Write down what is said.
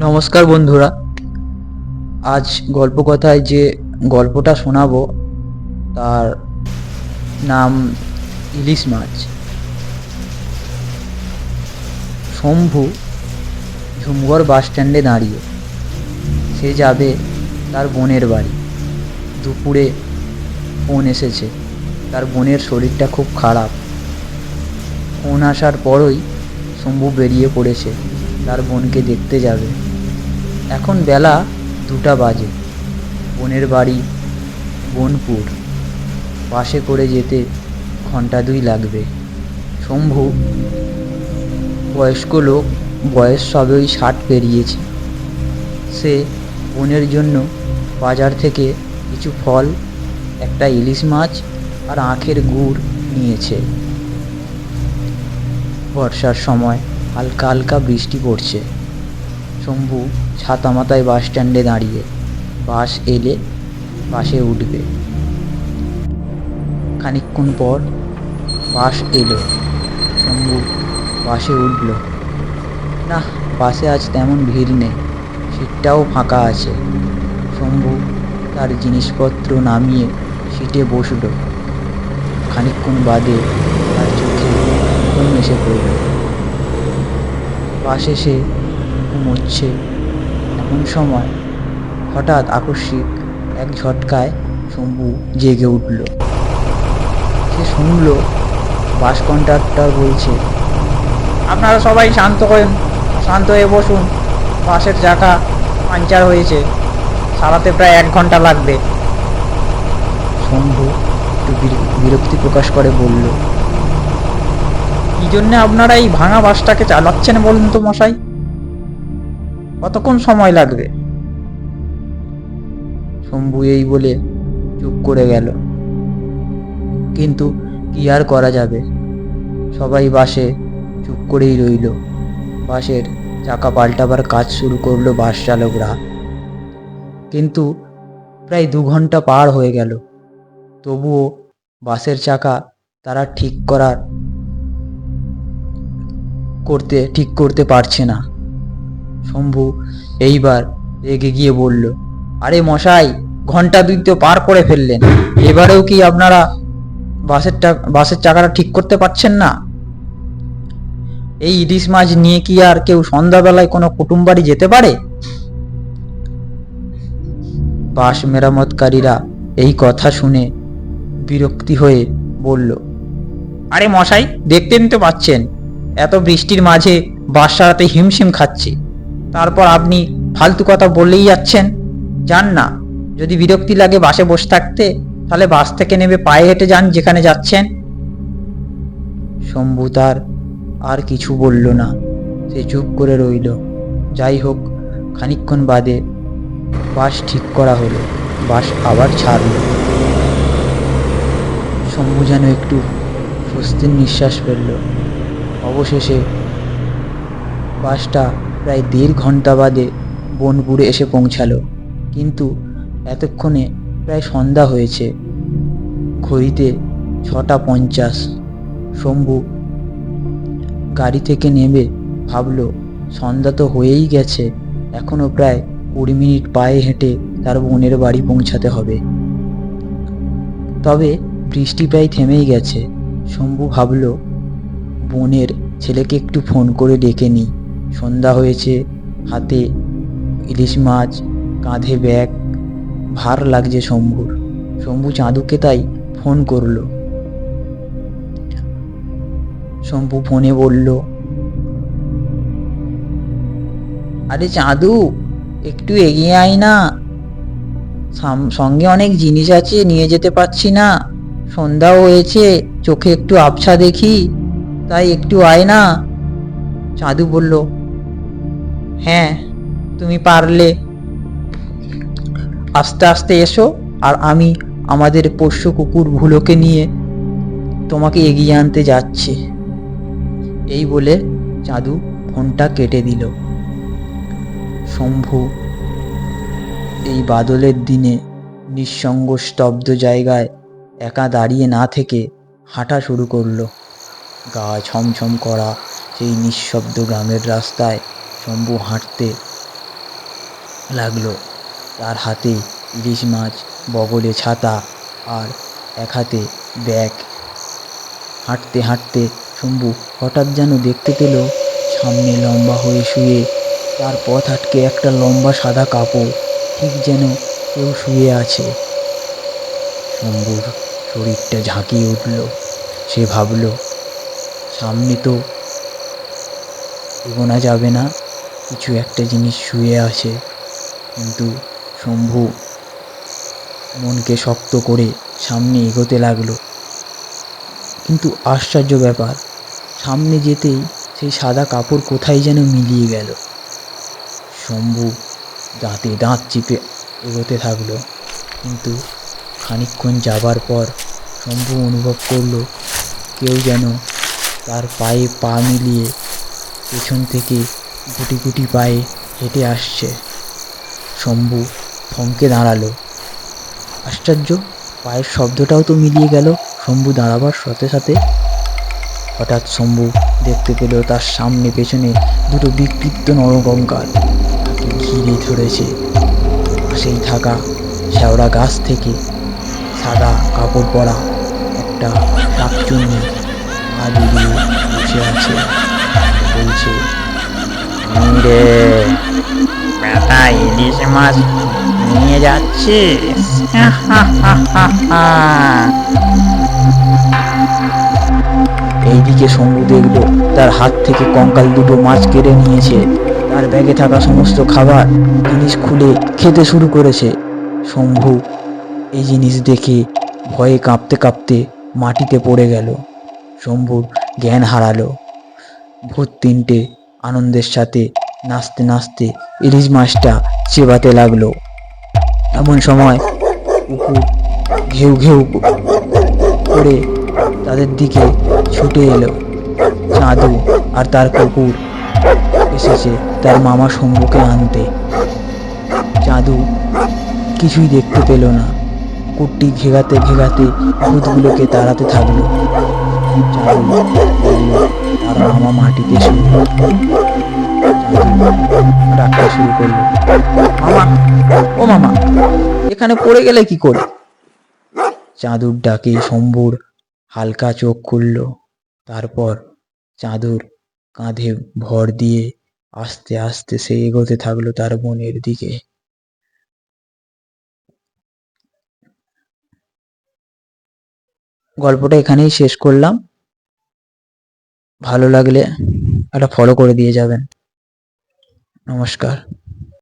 নমস্কার বন্ধুরা। আজ গল্পকথায় যে গল্পটা শোনাবো তার নাম ইলিশ মাছ। শম্ভু ঝুমঘর বাস স্ট্যান্ডে দাঁড়িয়ে, সে যাবে তার বোনের বাড়ি। দুপুরে ফোন এসেছে, তার বোনের শরীরটা খুব খারাপ। ফোন আসার পরই শম্ভু বেরিয়ে পড়েছে, তার বোনকে দেখতে যাবে। এখন বেলা 2টা বাজে। বোনের বাড়ি বোনপুর, বাসে করে যেতে ঘন্টা 2 লাগবে। শম্ভু বয়স্ক লোক, বয়স সবে ওই 60 পেরিয়েছে। সে বোনের জন্য বাজার থেকে কিছু ফল, একটা ইলিশ মাছ আর আখের গুড় নিয়েছে। বর্ষার সময় হালকা হালকা বৃষ্টি পড়ছে। শম্ভু ছাতা মাথায় বাস স্ট্যান্ডে দাঁড়িয়ে, বাস এলে বাসে উঠবে। খানিকক্ষণ পর বাস এলো, শম্ভু বাসে উঠল। না, বাসে আজ তেমন ভিড় নেই, সিটটাও ফাঁকা আছে। শম্ভু তার জিনিসপত্র নামিয়ে সিটে বসল। খানিকক্ষণ বাদে তার চোখে ঘুম এসে পড়ল। বাসে সে ঘুমোচ্ছে, এমন সময় হঠাৎ আকস্মিক এক ঝটকায় শম্ভু জেগে উঠল। সে শুনল বাস কন্ডাক্টর বলছে, আপনারা সবাই শান্ত হয়ে বসুন, বাসের চাকা পাংচার হয়েছে, সারাতে প্রায় 1 ঘন্টা লাগবে। শম্ভু একটু বিরক্তি প্রকাশ করে বলল, কি জন্য আপনারা এই ভাঙা বাসটাকে চালাচ্ছেন বলুন তো মশাই? কতক্ষণ সময় লাগবে? শম্ভু এই বলে চুপ করে গেল। কিন্তু কি আর করা যাবে, সবাই বাসে চুপ করেই রইল। বাসের চাকা পাল্টাবার কাজ শুরু করলো বাস চালকরা। কিন্তু প্রায় 2 ঘন্টা পার হয়ে গেল, তবুও বাসের চাকা তারা ঠিক করতে পারছে না। শম্ভু এইবার রেগে গিয়ে বলল, আরে মশাই, ঘন্টা 2 তো পার করে ফেললেন, এবারেও কি আপনারা বাসের চাকাটা ঠিক করতে পারছেন না? এই ইলিশ মাছ নিয়ে কি আর কেউ সন্ধ্যাবেলায় কোনো কুটুম বাড়ি যেতে পারে? বাস মেরামতকারীরা এই কথা শুনে বিরক্তি হয়ে বলল, আরে মশাই, দেখতেন তো পাচ্ছেন, এত বৃষ্টির মাঝে বাস সারাতে হিমশিম খাচ্ছি, তারপর আপনি ফালতু কথা বললেই যাচ্ছেন। যান না, যদি বিরক্তি লাগে বাসে বসে থাকতে, তাহলে বাস থেকে নেমে পায়ে হেঁটে যান যেখানে যাচ্ছেন। শম্ভু তার আর কিছু বলল না, সে চুপ করে রইল। যাই হোক, খানিকক্ষণ বাদে বাস ঠিক করা হলো, বাস আবার ছাড়ল। শম্ভু যেন একটু স্বস্তির নিঃশ্বাস ফেলল। অবশেষে বাসটা প্রায় 1.5 ঘন্টা বাদে বোনপুরে এসে পৌঁছালো। কিন্তু এতক্ষণে প্রায় সন্ধ্যা হয়েছে, ঘড়িতে 6টা 50। শম্ভু গাড়ি থেকে নেমে ভাবল, সন্ধ্যা তো হয়েই গেছে, এখনো প্রায় 20 মিনিট পায়ে হেঁটে তার বোনের বাড়ি পৌঁছাতে হবে। তবে বৃষ্টি প্রায় থেমেই গেছে। শম্ভু ভাবল, বোনের ছেলেকে একটু ফোন করে ডেকে নিই। সন্ধ্যা হয়েছে, হাতে ইলিশ মাছ, কাঁধে ব্যাগ, ভার লাগছে শম্ভুর। শম্ভু চাঁদুকে তাই ফোন করল। শম্ভু ফোনে বলল, আরে চাঁদু, একটু এগিয়ে আয় না, সঙ্গে অনেক জিনিস আছে, নিয়ে যেতে পারছি না। সন্ধ্যাও হয়েছে, চোখে একটু আবছা দেখি, তাই একটু আয় না। চাঁদু বলল, হ্যাঁ, তুমি পারলে আস্তে আস্তে এসো, আর আমি আমাদের পোষ্য কুকুর ভুলোকে নিয়ে তোমাকে এগিয়ে আনতে যাচ্ছি। এই বলে চাঁদু ফোনটা কেটে দিল। শম্ভু এই বাদলের দিনে নিঃসঙ্গ স্তব্ধ জায়গায় একা দাঁড়িয়ে না থেকে হাঁটা শুরু করলো। গা ছমছম করা সেই নিঃশব্দ গ্রামের রাস্তায় শম্ভু হাঁটতে লাগলো। তার হাতে ইলিশ মাছ, বগলে ছাতা আর এক হাতে ব্যাগ। হাঁটতে হাঁটতে শম্ভু হঠাৎ যেন দেখতে পেল সামনে লম্বা হয়ে শুয়ে, তার পথ আটকে একটা লম্বা সাদা কাপড়, ঠিক যেন কেউ শুয়ে আছে। শম্ভুর শরীরটা ঝাঁকিয়ে উঠল। সে ভাবল, সামনে তো এগোনো যাবে না, কিছু একটা জিনিস শুয়ে আছে। কিন্তু শম্ভু মনকে শক্ত করে সামনে এগোতে লাগলো। কিন্তু আশ্চর্য ব্যাপার, সামনে যেতেই সেই সাদা কাপড় কোথায় যেন মিলিয়ে গেল। শম্ভু দাঁতে দাঁত চিপে এগোতে থাকলো। কিন্তু খানিকক্ষণ যাবার পর শম্ভু অনুভব করলো কেউ যেন তার পায়ে পা মিলিয়ে পেছন থেকে গুটি গুটি পায়ে হেঁটে আসছে। শম্ভু থমকে দাঁড়ালো। আশ্চর্য, পায়ের শব্দটাও তো মিলিয়ে গেল শম্ভু দাঁড়াবার সাথে সাথে। হঠাৎ শম্ভু দেখতে পেল তার সামনে পেছনে দুটো বিকৃত নরকঙ্কাল তাকে ঘিরে ধরেছে। পাশেই থাকা শেওড়া গাছ থেকে সাদা কাপড় পরা একটা শাকচুন্নি পা বেরিয়ে বসে আছে। বলছে, "আমি রে বেটা, ইলিশ মাছ নিয়ে যাচ্ছিস? এইদিকে শম্ভু দেখল তার হাত থেকে কঙ্কাল দুটো মাছ কেড়ে নিয়েছে। তার ব্যাগে থাকা সমস্ত খাবার জিনিস খুলে খেতে শুরু করেছে। শম্ভু এই জিনিস দেখে ভয়ে কাঁপতে কাঁপতে মাটিতে পড়ে গেল। শম্ভুর জ্ঞান হারালো। ভূত তিনটে আনন্দের সাথে নাচতে নাচতে ইলিশ মাছটা চেবাতে লাগলো। এমন সময় কুকুর ঘেউ ঘেউ করে তাদের দিকে ছুটে এলো। চাঁদু আর তার কুকুর এসেছে তার মামা শম্ভুকে আনতে। চাঁদু কিছুই দেখতে পেল না। কুকুরটি ঘেগাতে ঘেগাতে ভূতগুলোকে তাড়াতে থাকলো। চাঁদু দেখলো তার মামা মাটিতে শুয়ে। চাঁদু ডাকতে শুরু করলো, মামা, ও মামা, এখানে পড়ে গেলে কি করে? চাঁদুর ডাকে শম্ভুর হালকা চোখ খুলল। তারপর চাঁদুর কাঁধে ভর দিয়ে আস্তে আস্তে সে এগোতে থাকলো তার বোনের দিকে। গল্পটা এখানেই শেষ করলাম। ভালো লাগলে একটা ফলো করে দিয়ে যাবেন। নমস্কার।